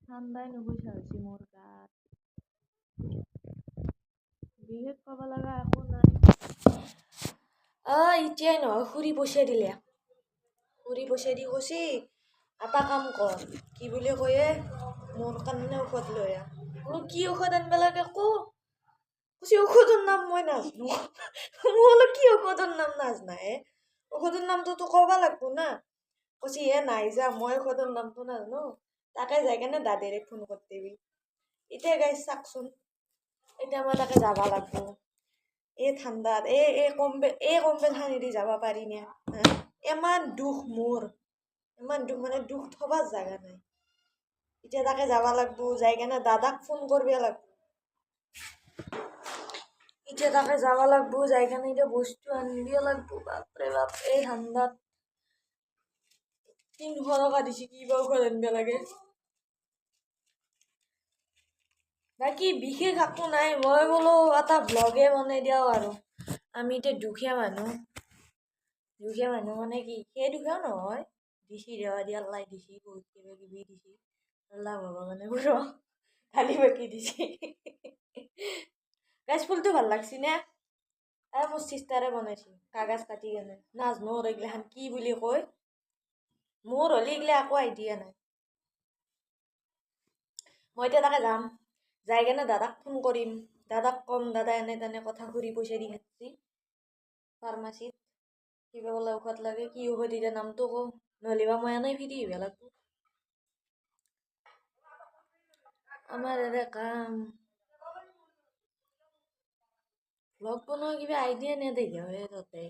ঠাণ্ডাই নুগুছা হৈছে মোৰ গাত। বিশেষ ক'ব লগা একো নাই। এতিয়াই নহয়, খুৰী পইচা দিলে। খুৰী পইচা দি কৈছি এটা কাম কৰ, কি বুলি কয়ে, মোৰ কাৰণে ঔষধ লৈ আহ। বোলো কি ঔষধ আনিব লাগে কো। কৈছি ঔষধৰ নাম মই নাজনো। মই বোলো কি ঔষধৰ নাম নাজনা হে? ঔষধৰ নামটোতো ক'ব লাগব না। কৈছি নাই যা, মই ঔষধৰ নামটো নাজনো। তাকে যাই কেনে দাদেৰেক ফোন কৰি দিবি। এতিয়া গাইছ চাকচোন, এতিয়া মই তাকে যাবা লাগব। এই ঠাণ্ডাত এই কম্বেল খানেদি যাব পাৰি নে? ইমান দুখ মোৰ, ইমান দুখ মানে দুখ থবাৰ জাগা নাই। এতিয়া তাকে যাবা লাগব, যাই কেনে দাদাক ফোন কৰিব লাগব। এতিয়া তাকে যাবা লাগব, যাই কেনে এতিয়া বস্তু আনিব লাগব। বাপৰে বাপ, এই ঠাণ্ডাত 300 টকা দিছি, কিবা ঔষধ আনিব লাগে। বাকী বিশেষ একো নাই, মই বোলো এটা ব্লগে বনাই দিওঁ আৰু। আমি এতিয়া দুখীয়া মানুহ মানে কি, সেই দুখীয়াও নহয়। দিছি দেৱা দি আল্লাই দিছি, বহুত কিবা কিবি দিছি। আল্লাহ ভগৱানে বুঢ়ো খালি বাকি দিছি। গাছ ফুলটো ভাল লাগছি নে? মোৰ চিষ্টাৰে বনাইছি, কাগজ কাটি কেনে। নাজনো আৰু এইগিলাখান কি বুলি কয়। মোৰ হ'লে এইগিলা একো আইডিয়া নাই। মই এতিয়া তাকে যাম, যাই কেনে দাদাক ফোন কৰিম। দাদাক কম, দাদা এনে তেনে কথা, খুৰী পইচা দি থাকছি ফাৰ্মাচীত। কিবা বোলে ঔষধ লাগে, কি ঔষধ এতিয়া নামটো কওঁ, নহ'লে বা মই এনেই ফিৰি আহিব লাগব। আমাৰ এৰে কাম ব্লগ বনোৱা কিবা আইডিয়া নেদেখা হে তহঁতে।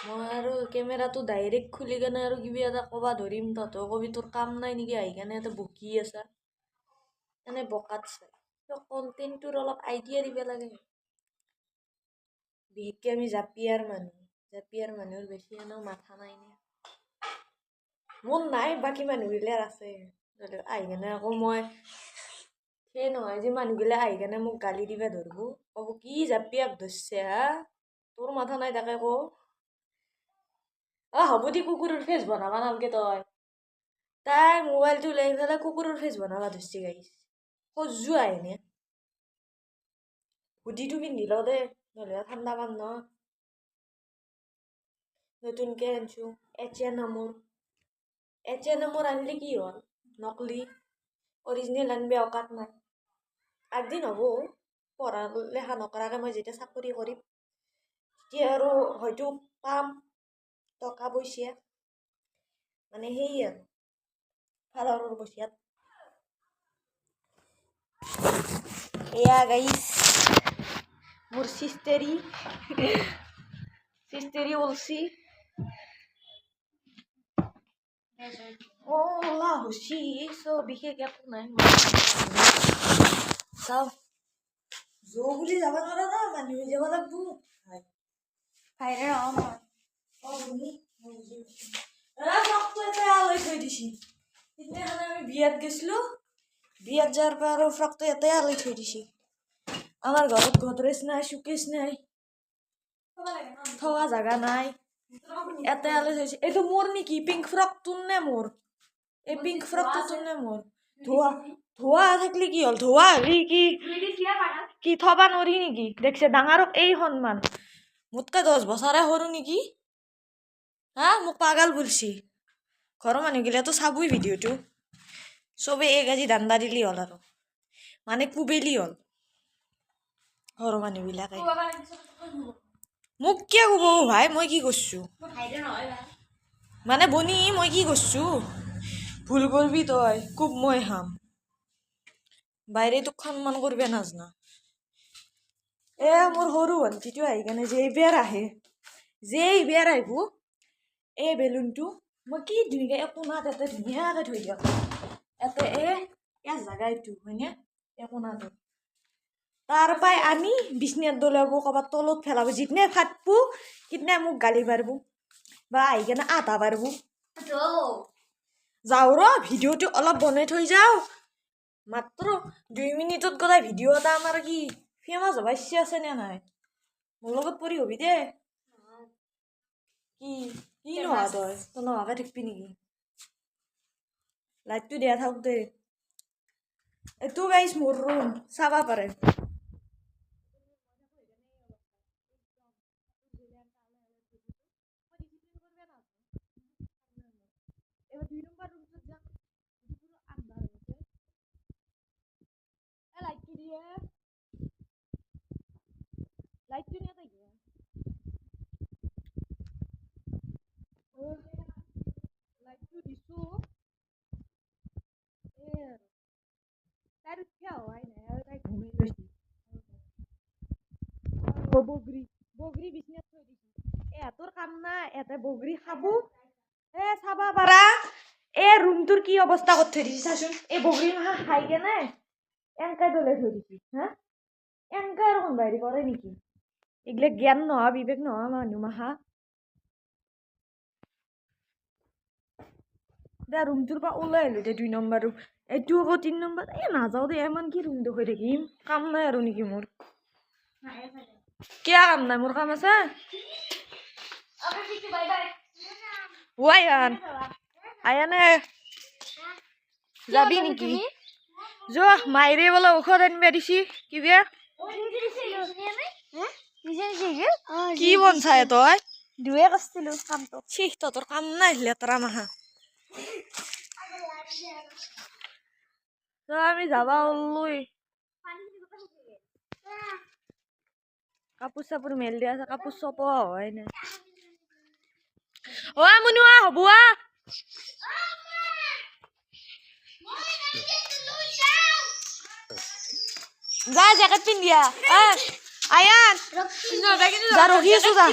মই আৰু কেমেৰাটো ডাইৰেক্ট খুলি কেনে আৰু কিবা এটা ক'বা ধৰিম, তহঁতেও কবি তোৰ কাম নাই নেকি, আহি কেনে এটা বকি আছা। এনে বকাত চাই কণ্টেণ্টটোৰ অলপ আইডিয়া দিব লাগে। বিশেষকৈ আমি জাপিয়াৰ মানুহৰ বেছি এনেও মাথা নাই নে। মোৰ নাই, বাকী মানুহগিলাৰ আছে। আহি কেনে আকৌ মই সেই নহয় যে মানুহগিলা আহি কেনে মোক গালি দিবা ধৰিব, ক'ব কি জাপিয়াক ধৰছে হা, তোৰ মাথা নাই তাকে কওঁ। হ'ব দি, কুকুৰৰ ফেচ বনাবা নালগে তই। তাই মোবাইলটো লৈ পেলাই কুকুৰৰ ফেচ বনাবা ধৰছি গাইছ। খজুৱাই এনে হুডিটো পিন্ধি লওঁ দে, নহ'লে ঠাণ্ডা পাম ন। নতুনকে আনছো H&M আনলি কি হ'ল, নকলি। অৰিজিনেল আনবি অকাত নাই। একদিন হ'ব, পঢ়া লেখা নকৰাকে মই যেতিয়া চাকৰি কৰিম, তেতিয়া আৰু হয়তো পাম টকা পইচা। মানে সেই আৰু ফালাৰৰ পইচাত। এয়া গাইছ মোৰ চিষ্টেৰী ওলছি। ওলা হৈছি, বিশেষ একো নাই। চাও জৌ বুলি যাব নোৱাৰা না, মানুহ যাব লাগব। সিদিনাখন আমি বিয়াত গৈছিলো, বিয়াত যোৱাৰ পৰা আৰু ফ্ৰকটো ইয়াতে আলাই থৈ দিছি। আমাৰ ঘৰত গডৰেজ নাই, চুকেছ নাই, থোৱা জাগা নাই, ইয়াতে আলাই থৈছি। এইটো মোৰ নেকি? পিংক ফ্ৰকটো নে মোৰ? এই পিংক ফ্ৰকটো তোৰ নে মোৰ? ধোৱা থাকলে কি হ'ল? ধোৱা হলি কি থবা নৰি নেকি? দেখছে ডাঙৰক এই সন্মান, মোতকে 10 বছৰে সৰু নেকি? হা, মোক পাগাল বুলছি। ঘৰৰ মানুহগিলাতো চাবই ভিডিঅ'টো, চবে এই গাজি দান্দা দিলি হ'ল আৰু, মানে কুবেলি হ'ল ঘৰৰ মানুহবিলাকে। মোক কিয় কব ভাই, মই কি কৰছো? মানে বনি মই কি কৰছো? ভুল কৰবি তই, কুব মই খাম। বাইৰে তোক সন্মান কৰবা নাজনা। মোৰ সৰু ভণ্টিটো আহি কেনে যে এইবাৰ আহে, আহিব এই বেলুনটো মই কি ধুনীয়াকে কোণাত এতে ধুনীয়াকে থৈ দিওঁ। এতে জাগা এইটো হয়নে? কোণাটো তাৰ পৰাই আনি বিচনাত দলাব, ক'ৰবাত তলত পেলাব, যিদিনা ফাটবো সিদিনা মোক গালি পাৰব বা আহি কেনে আধা পাৰব। যাওঁ ৰ, ভিডিঅ'টো অলপ বনাই থৈ যাওঁ, মাত্ৰ 2 মিনিটত গলাই ভিডিঅ' এটা। আমাৰ কি ফেমাছ হবা ইচ্ছা আছে নে নাই? মোৰ লগত পৰি হবি দে। কি নোহোৱা তই নোহোৱাকে থাকবি নেকি? লাইটটো দিয়া থাকক দে। এইটো গাইছ মোৰ ৰুম চাবা পাৰে এবার 2 নম্বর রুমে যা পুরো আন্ধার হচ্ছে এ লাইট দিয়ে থাকে ও লাইট দিছো এ তার কি হয় না তাই ঘুমিয়ে গেছি বগরি বগরি বিছনাত থৈ দিছি তোর কাম না এতে বগরি খাবো চাবা পারা রুমটোর কি অবস্থা করে থৈ দিছি চাচোন এই বগরি মাহা খাই কেনে এনকাই দলে থৈ দিছি হ্যাঁ এনকাই আর কোন বাইরে করে নাকি এগুলা জ্ঞান নহা বিবেক নহা মানুহ মাহা দে রুমটোর পা ওলাই আহিলো দে 2 নম্বৰ ৰুম এইটো আকৌ 3 নম্বৰ নাযাও দে এমান কি ৰুম দেখি থাকিম কাম নাই আৰু নেকি মোৰ কিয় কাম নাই মোৰ কাম আছে আয়ানে যাবি নেকি যো মাইরে বলে ঔষধ আনবে দিছি কি বিয়া কি বন চাই তই দুয়ে করছিল কামটো ছিহ তোর কাম নাই লেতরা মাহা তো আমি যাবা ওলুই কাপোৰ চাপোৰ মেল দিয়া আছে কাপোৰ চপোৱা হয় না ও মুনুয়া হবুয়া যা জ্যাকেট পিন্ধিয়া আয়ান যা ৰখি আছো যা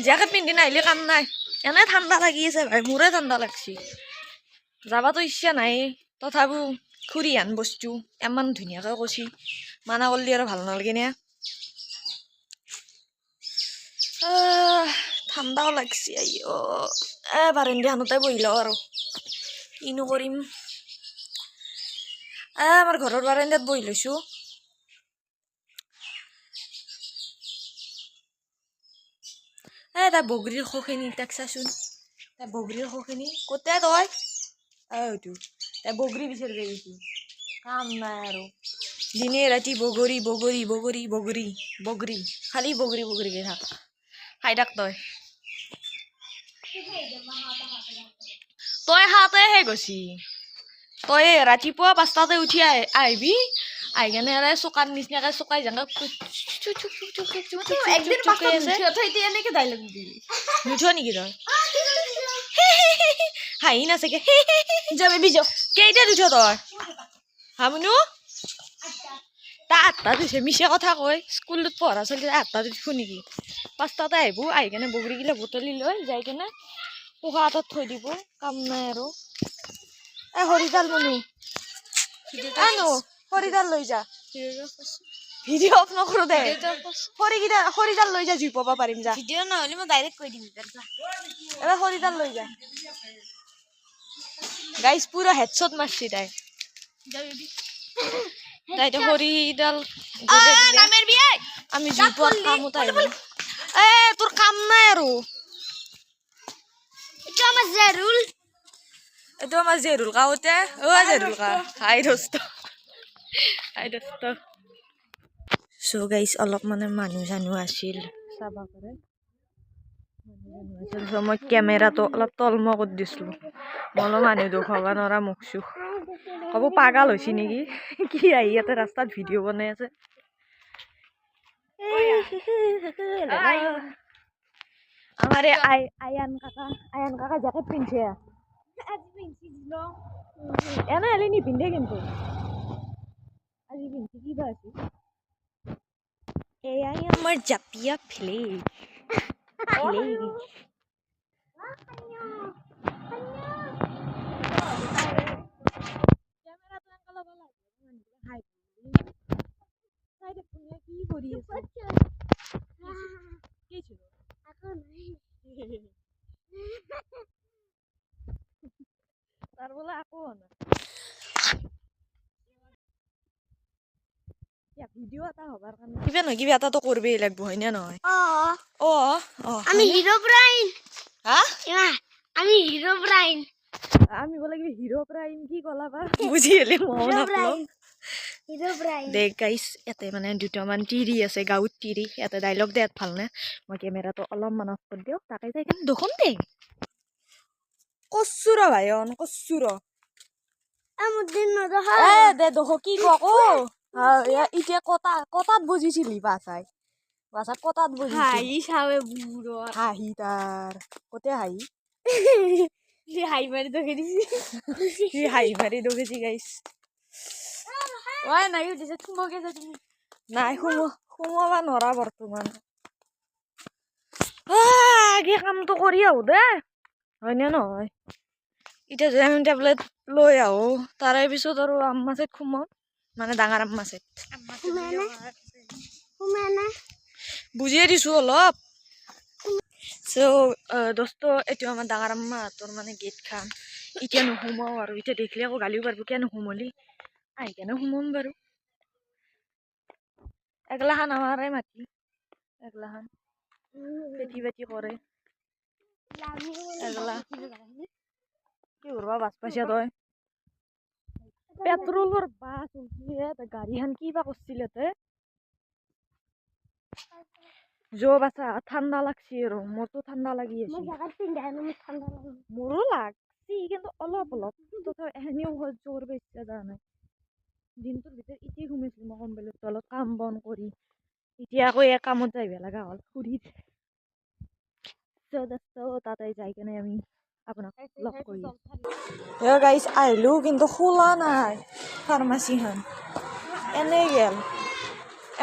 জ্যাকেট পিন্ধি নাহিলে কাম নাই এনে ঠাণ্ডা লাগি আছে ভাই মোৰে ঠাণ্ডা লাগছি যাবাতো ইচ্ছা নাই তথাপিও খুৰি আন বস্তু ইমান ধুনীয়াকৈ কৈছি মানা কৰিলে আৰু ভাল নালাগে নে ঠাণ্ডাও লাগছি আইও বাৰেণ্ডা খানতে বহি লওঁ আৰু কিনো কৰিম আমাৰ ঘৰৰ বাৰেণ্ডাত বহি লৈছো তাই বগৰীৰ খোখিনি তাক চাচোন তাই বগৰীৰ খোখিনি কতে তই এইটো তাই বগৰী বিচাৰি গৈছি কাম নাই আৰু দিনে ৰাতি বগৰী বগৰী বগৰী বগৰী বগৰী খালি বগৰী বগৰীকে থাক খাই থাক তই হাতেহে গৈছি তই ৰাতিপুৱা 5টাতে উঠি আহিবি আহি কেনে চোকাৰ নিচিনাকে চোকাই যাঙ একদিন এনেকে ডাইলগ দিবি নুঠ নেকি তই হাঁহি নাচাকে যাবি বিজ কেইটাত উঠ তই হামুনু তা 8টাত উঠে মিছা কথা কয় স্কুলত পঢ়া চলি 8টাত উঠো নেকি 5টাতে আহিব আহি কেনে বগৰীগিলা বুটলি লৈ যাই কেনে পোখা হাতত থৈ দিব কাম নাই আৰু হৰিডাল মনু আনো হৰিডাল লৈ যা ভিডিঅ' অফ নকৰো দে হৰিডাল লৈ যা জুই পাব পাৰিম যা ভিডিঅ' নহ'লে মই ডাইৰেক্ট কৈ দিম এবাৰ হৰিডাল লৈ যা গাইজ পুৰা হেডশ্বট মাৰছি তাই তাইতো হৰিডাল আমি জুই পোৱা কামত আহিলো তোৰ কাম নাই আৰু এইটো আমাৰ জেৰুল গাঁৱতে জেৰুল কা হাই দোস্ত চ' গাইজ অলপ মানে মানুহ চানুহ আছিল চাবা পাৰে মই কেমেৰাটো অলপ তলমুৱা কৰি দিছিলো মই অলপ মানুহ দেখুৱাব নোৱাৰা মুখ চুখ ক'ব পাগাল হৈছে নেকি কি আহি ইয়াতে ৰাস্তাত ভিডিঅ' বনাই আছে আমাৰ আয়ান কাকা জেকেট পিন্ধছে এনে হলে নিপিন্ধে কিন্তু আজি পিন্ধছি কিবা আছে এয়াই আমাৰ জাপিয়া ফ্লেগ কি কৰি আছে তাৰ বোলে আকৌ না ভিডিঅ' এটা হবাৰ কাৰণে কিবা নহয় কিবা এটাতো কৰিবই লাগিব হয় না নহয় আমি হিৰো ব্ৰাইন হা আমি হিৰো ব্ৰাইন আমি বলে কি হিরো প্রাইম কি কলা বা বুঝি এলি মন আপলো দেখ গাইছ ইয়াতে মানে দুটামান টিৰি আছে গাঁৱত টিৰি ইয়াতে ডাইলগ দিয়াত ভালনে মই কেমেৰাটো অলপমান অফ কৰি দিওঁ তাকে যাই কিন্তু দেখোন দে কচুৰ ভাইন কচুৰ দে দেখো কি ক এতিয়া কটাত বুজিছিলি বাচাই বাচাক কটাত বুজিছিলি চাবে বুড়ো হাঁহি তাৰ কতে হাঁহি হাঁহি মাৰি দেখি দিছি হাঁহি মাৰি দেখি গাইছ নাই উঠিছে সোমকে তুমি নাই সোমাবা নৰা বৰ্তমান আগে কামটো কৰি আহো দে হয়নে নহয় এতিয়া যে আমি টেবলেট লৈ আহো তাৰে পিছত আৰু আম্মাচেত সোমাম মানে ডাঙৰ আম্মাচেত বুজিয়ে দিছো অলপ দোস্ত এতিয়া আমাৰ ডাঙৰ আম্মা তোৰ মানে গেট খাম এতিয়া নুসুমাও আৰু এতিয়া দেখিলে আকৌ গালিও পাৰিব কিয় নুসুমলি আহি কেনে সোমাম বাৰু এগলাখান আমাৰে মাটি এগলাখান পেটি পেটি কৰে এগলা কি কৰবা বাছ পাইছা তই পেট্ৰলৰ বাছ উঠিছে গাড়ীখান কি বা কৰিছিলে তে বাছা ঠাণ্ডা লাগছি আৰু মোৰতো ঠাণ্ডা লাগি আছে মোৰো লাগছি কিন্তু অলপ অলপ তথাপি এখেনিও সহ্য কৰিব ইচ্ছা যোৱা নাই দিনটোৰ ভিতৰত এতিয়া ঘুমাইছিলো মই কম্বলৰ তলত কাম বন কৰি এতিয়া আকৌ এই কামত যাইব লগা হ'ল ফুৰিত তাতে যাই কেনে আমি আপোনাক লগ কৰি গাইছ আহিলো কিন্তু খোলা নাই ফাৰ্মাচীখন এনেই গেল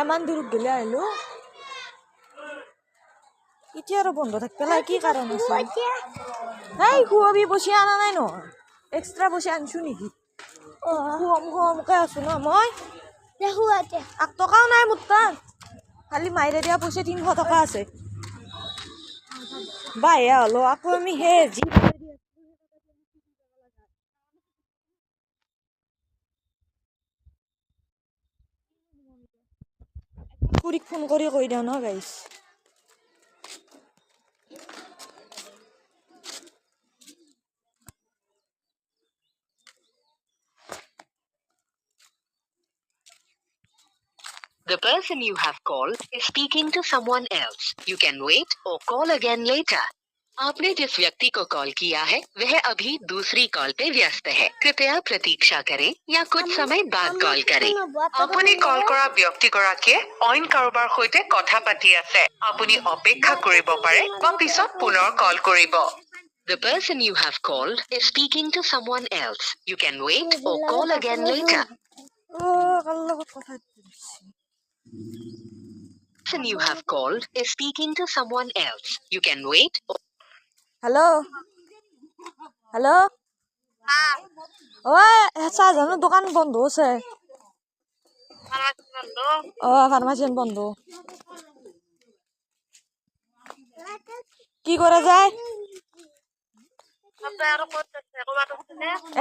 ইমান দূৰত গেলে আহিলো এতিয়া আৰু বন্ধ থাকি পেলাই কি কাৰণ আছে এই খুৱাবি পইচা আনা নাই নহয় এক্সট্ৰা পইচা আনছো নেকি খুৱামকে আছো ন মই 8 টকাও নাই মোৰ তাত খালি মাইৰে দিয়া পইচা 300 টকা আছে বাহিয়া হলো আকৌ আমি হে যি খুৰীক ফোন কৰি কৈ দিওঁ ন গাইছ The person you have called is speaking to someone else. You can wait or call again later. आपने जिस व्यक्ति को कॉल किया है वह अभी दूसरी कॉल पे व्यस्त है कृपया प्रतीक्षा करें या कुछ समय बाद कॉल करें আপুনি কল কৰা ব্যক্তিগৰাকীয়ে অইন কাৰোবাৰ সৈতে কথা পাতি আছে আপুনি অপেক্ষা কৰিব পাৰে বা পিছত পুনৰ কল কৰিব The person you have called is speaking to someone else. You can wait or call again later. The person you have called is speaking to someone else. You can wait. Hello' চাহজানৰ দোকান বন্ধ আছে pharmacy বন্ধ কি কৰা যায়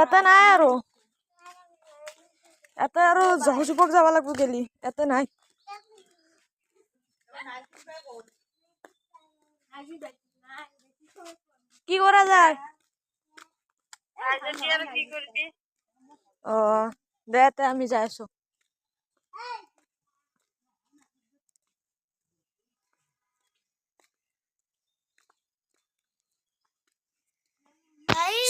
এতে নাই আৰু জহচুপক যাব লাগিব গেলি এতে নাই কি কৰা যায় দে আমি যাই আছো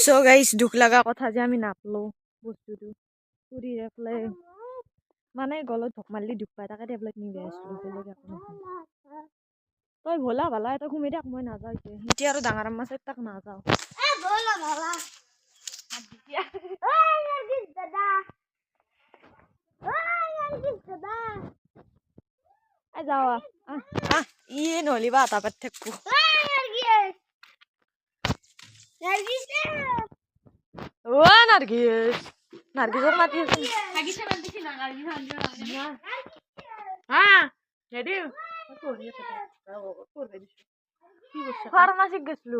So guys, দুখ লাগা কথা যে আমি নাপলো বস্তুটো পুরি রাখলে মানে গলত ধক মারলি দুখ পায় তাকে টেবলেট নিয়ে আসলো বেলেগ একো নহয় তই ভোলা ভালা এটা ঘুমি থাক মই নাযাওঁ এতিয়া আৰু ডাঙৰ মাছ তাক নাযাওঁ যাওঁ ইয়ে নহলি বা এটা পাত থাকবো নার্গিস নার্গিসক মাতি ফার্মাসিক গেছলো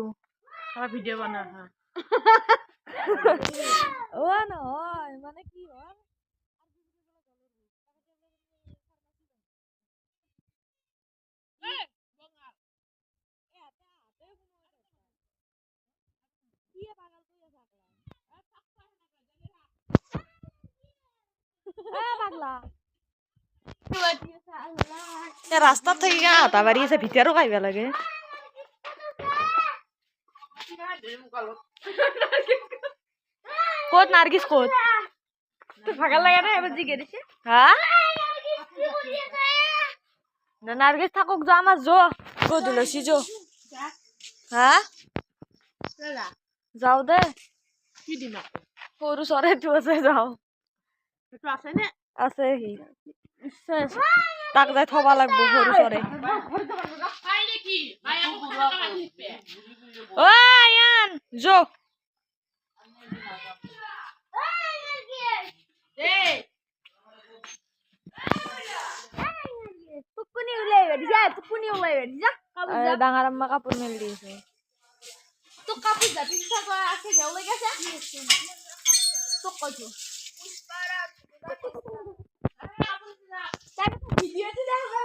ভিডিও বানা নহয় মানে কি হয় রাস্তার থেকে আটা বাড়ি আছে ভিতরেও খাইবা লাগে কত নার্গিস কত তোর ফাঁকা লাগে না এবার জিগে দিছে হ্যাঁ নার্গিস থাকুক যা আমার জো গদুলসি জো হ্যাঁ যাও দে কি দিম সৰু চৰাইটো আছে যাও একটু আছে না আছে সি তাক যাই থবা লাগবো সৰু চৰাই খাই দেখি ভাই আকৌ কথা মাতিছে ও আয়ান জো এই টুকুনি উলাই বেৰি যা টুকুনি উলাই বেৰি যা ডাঙৰ আম্মা কাপোৰ মেলি দিছে তো কাপোৰ জাপি থাকা আছে দেও লাগাছে তো কইছো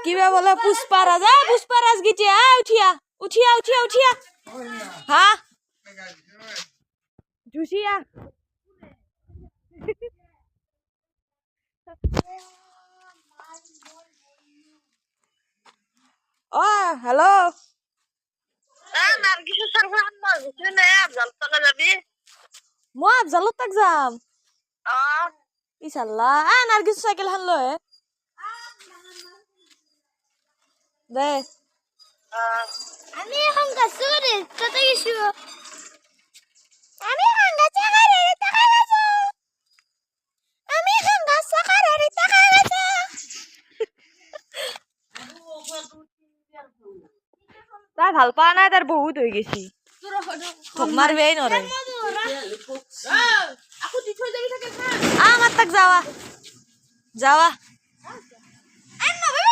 কিবা বলে পুষ্পাৰাজ পুষ্পাৰাজ গীতে উঠিয়া উঠিয়া উঠিয়া উঠিয়া হা জুচিয়া ও হ্যালো নার্গিস সারফান মাল বুঝছ না আফজাল টাকা যাবি মই আফজালত তাক যাম ইসাল্লা নার্গিস সাইকেল হান লয় দে আমি এখন গাছ করে কত কিছু আমি এখন গাছ করে টাকা গেছো আমি এখন গাছ করে টাকা গেছো তাই ভাল পোৱা নাই তাৰ বহুত হৈ গেছি ঠক মাৰবেই নৰে আকৌ দি থৈ যাবি থাকে না আমার তাক যাওয়া যাওয়া আই নবে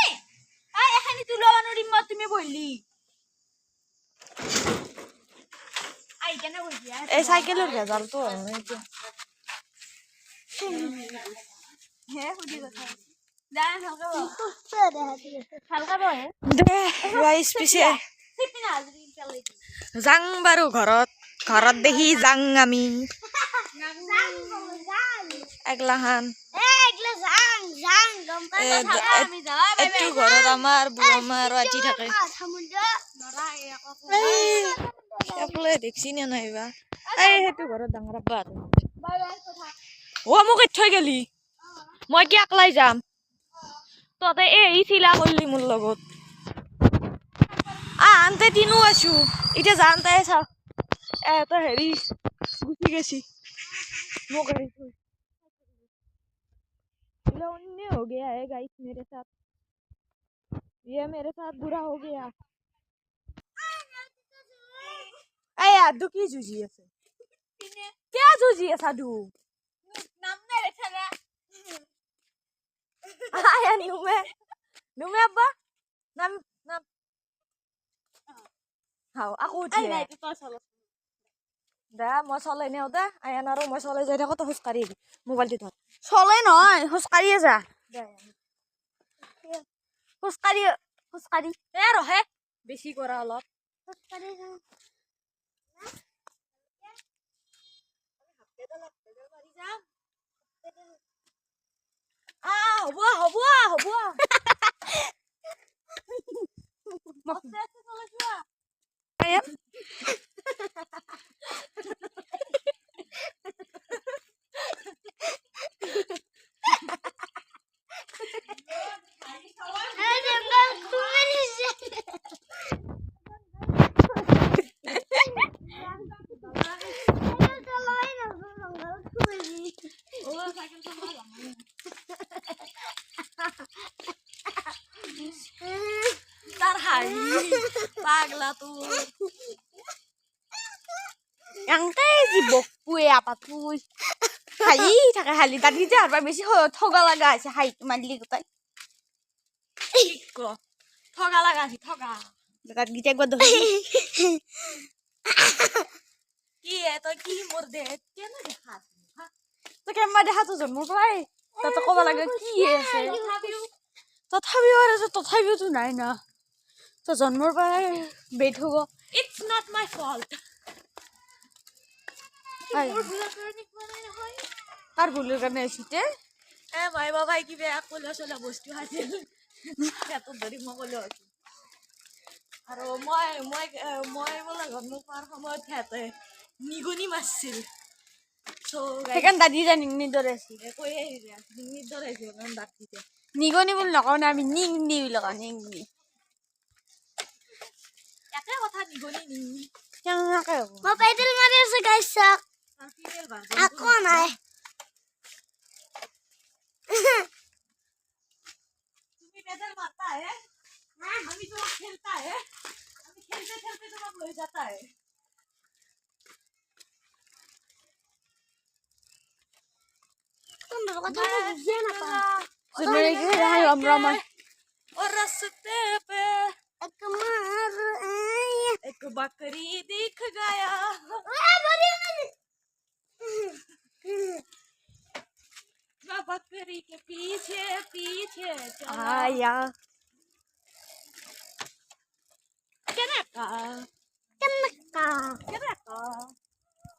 আই এখানি তুলো আনুরি মা তুমি বললি আই কেন কইছি এই সাইকেলের ভেজাল তো হে হুদি কথা জানা হালকা বহে দে গাইছ পিছে সিপিনা হাজরি চালাই যাং বাৰু ঘৰত ঘৰত দেখি যাং আমি একলাহান এইটো ঘৰত আমাৰ বুঢ়া আৰু আটি থাকে এফালে দেখছি নে নাইবা এই সেইটো ঘৰত ডাঙৰ আব্বা অ মোক থৈ গেলি মই কি একলাই যাম ততে এই চিলা করলি মোৰ লগত আনতে তিনো আছো এতিয়া জানতাই চাও এটা হেৰি গুচি গেছি মোক এৰি থৈ ये उन्ने हो गया है गाइस मेरे साथ ये मेरे साथ बुरा हो गया ए आदू की जूझी है क्या जूझी है साधु নাম না রেখা না आया नुमे अब्बा नाम नाम हाउ aku আই udah নাই তো চলো দা মই চলাই নেও দা আয়ান আৰু মই চলাই যাই থাকো তো খোজ কাঢ়ি মোবাইলটো ধৰ চলে নহয় খোজকাঢ়িয়ে যা খোজ কাঢ়ি এ ৰহে বেছি কৰা অলপ হ'ব হ'ব হ'ব তার হাই পাগলা তুই Angke si bokue apa tuh? Hai, tak hali tadi jar, pak besi thoga laga sih hai mandi kutai. কো ঠগা লাগাছি ঠগা Dekat gitu gua tuh. কি এত কি মোর দে কেন দেখাস তো কেমন দেখাতো জন্ম পাই তো কবা লাগে কি আছে তথাপিও আছে তথাপিও তো নাই না তো জন্মৰ পৰাই বেট হ'ব ইটস নট মাই ফল্ট কাৰ ভুলৰ কাৰণে আহিছে মাই বাবাই কিবা কলা চলা বস্তু আছিল সিহঁতক ধৰি মই কলো আছো আৰু মই বোলে ঘৰত মোক পোৱাৰ সময়ত সিহঁতে নিগনি মাৰছিল সেইকাৰণে দাদি যা নিগনিৰ দৰে আছিল কৈ আহিছে নিগনিৰ দৰে আহিছে ইমান দাঁত দিছে নিগনি বুলি নকওঁ না আমি নিগনি বুলি কওঁ নিগনি একে কথা নিগনি নিগনি কেনেকৈ হ'ব মই পেডেল মাৰি আছো গাইছ চাওক তাৰ ফিমেল আকৌ নাই তুমি পেডেল मारता है আমি তোমাক খেলता है আমি খেলতে খেলতে তোমাক লৈ जाता है তোৰ কথা বুজিয়ে নাপাওঁ জুনুৰি কি ৰম ৰম और रास्ते पे एक बकरी दिख गया मैं बकरी के पीछे पीछे चला আয়া কেনেকা কেনেকা কেনেকা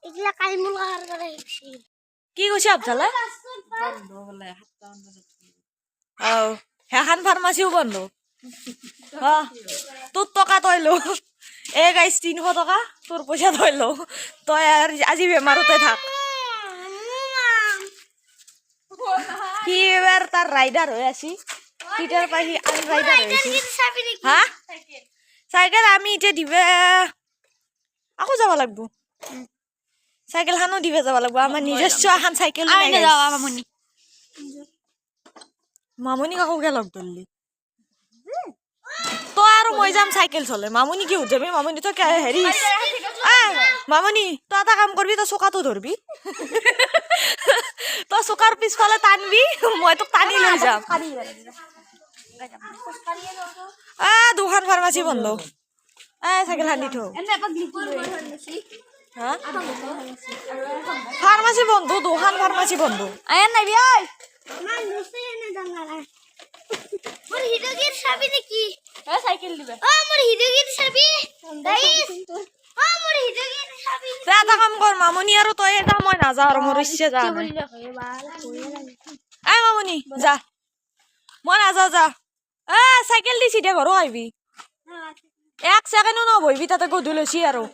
এইগিলা কাইমুল কাৰ কৰে আহিছে কি কৈছে আফজালে বন্ধ বোলে 7টা মান বজাত সেইখন ফাৰ্মাচীও বন্ধ তোৰ টকা তই লো গাইছ 300 টকা তোৰ পইচা তই লো তই আজি বেমাৰতে থাক সি এবাৰ তাৰ ৰাইডাৰ হৈ আছি তিতাৰ পৰা সি আন ৰাইডাৰ হৈ আছি চাবি নেকি হা চাইকেল আমি এতিয়া দিবে আকৌ যাব লাগব চাইকেলখানো দিবে যাব লাগব আমাৰ নিজস্ব এখন চাইকেল নাই আইনে যাবা মামনি মামনি কাকোকে লগ ধৰলি তই আৰু মই যাম চাইকেল চলে মামনি কি উঠাবি মামনি তই হেৰি মামনি তই এটা কাম কৰিবি তই চকাটো ধৰবি তই চকাৰ পিছফালে টানবি মই তোক টানি লৈ যাম দুখন ফাৰ্মাচী বন্ধ চাইকেল খান্দি থ ফাৰ্মাচী বন্ধ দুখন ফাৰ্মাচী বন্ধ আয়া নাই বিয়াই মান নুসে এনে জানালা মোর হিরোগির চাবি নাকি চাইকেল দিবে ও মোর হিরোগির চাবি গাইস ও মোর হিরোগির চাবি এটা কাম কৰ মামনি আৰু তই যা মই নাযাওঁ আৰু মোৰ ইচ্ছে যা নাই মামনি যা মই নাযাওঁ যা চাইকেল দি চিধা ঘৰো আহিবি 1 ছেকেণ্ডো নবহিবি তাতে গধূলছি আৰু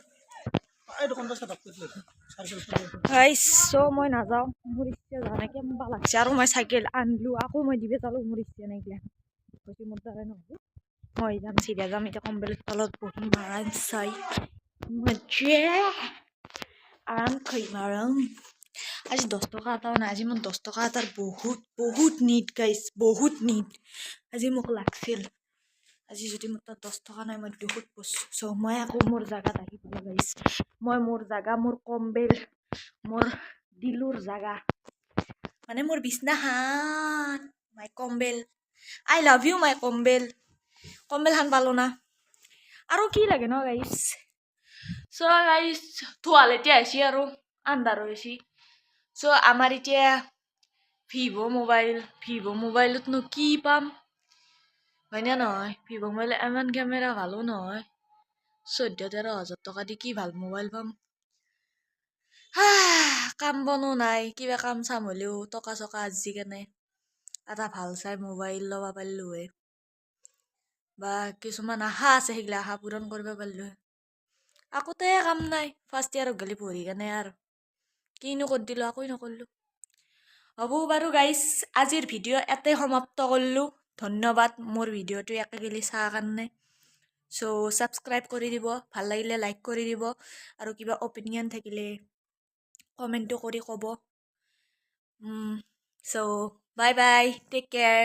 মই নাযাওঁ মোৰ ইচ্ছা যোৱা নাই কেনেবা লাগছে আৰু মই চাইকেল আনলো আকৌ মই দিবে চালো মোৰ ইচ্ছা নাইকিলা কৈছে মোৰ দ্বাৰাই নহ'ব মই যাম চিধা যাম এতিয়া কম্বলৰ তলত বহিম আৰাম চাই মজা আৰাম কৰিম আৰাম আজি 10 টকা এটাও নাই আজি মোৰ 10 টকা এটাৰ বহুত নিট গাইছ বহুত নিট আজি মোক লাগছিল আজি যদি মোৰ তাত 10 টকা নাই মই বহুত পস্তো মই আকৌ মোৰ জাগাত আহি পালো গাইছ মই মোৰ জাগা মোৰ কম্বেল মোৰ দিলুৰ জাগা মানে মোৰ বিছনাখান মাই কম্বেল আই লাভ ইউ মাই কম্বেল কম্বেলখান পালো না আৰু কি লাগে ন গাইছ গাইছ তোৱাল এতিয়া আহিছি আৰু আন্ধাৰ হৈছি আমাৰ এতিয়া ভিভ' মোবাইলতনো কি পাম হয়নে নহয় ভিভ' মোবাইল ইমান কেমেৰা ভালো নহয় 14-13 হাজাৰ টকা দি কি ভাল মোবাইল পাম কাম বনো নাই কিবা কাম চাম হলেও টকা চকা আজি কেনে এটা ভাল চাই মোবাইল ল'ব পাৰিলো হয় বা কিছুমান আশা আছে সেইগিলা আশা পূৰণ কৰিব পাৰিলো হয় আকোতে কাম নাই ফাৰ্ষ্ট ইয়াৰত গ'লে পঢ়ি কেনে আৰু কিনো কৰি দিলো একোই নকৰিলো হ'ব বাৰু গাইছ আজিৰ ভিডিঅ' এতে সমাপ্ত কৰিলো ধন্যবাদ মোৰ ভিডিঅ'টো একে গেলি চাৰ কাৰণে ছাবস্ক্ৰাইব কৰি দিব ভাল লাগিলে লাইক কৰি দিব আৰু কিবা অপিনিয়ন থাকিলে কমেণ্টটো কৰি ক'ব বাই বাই টেক কেয়াৰ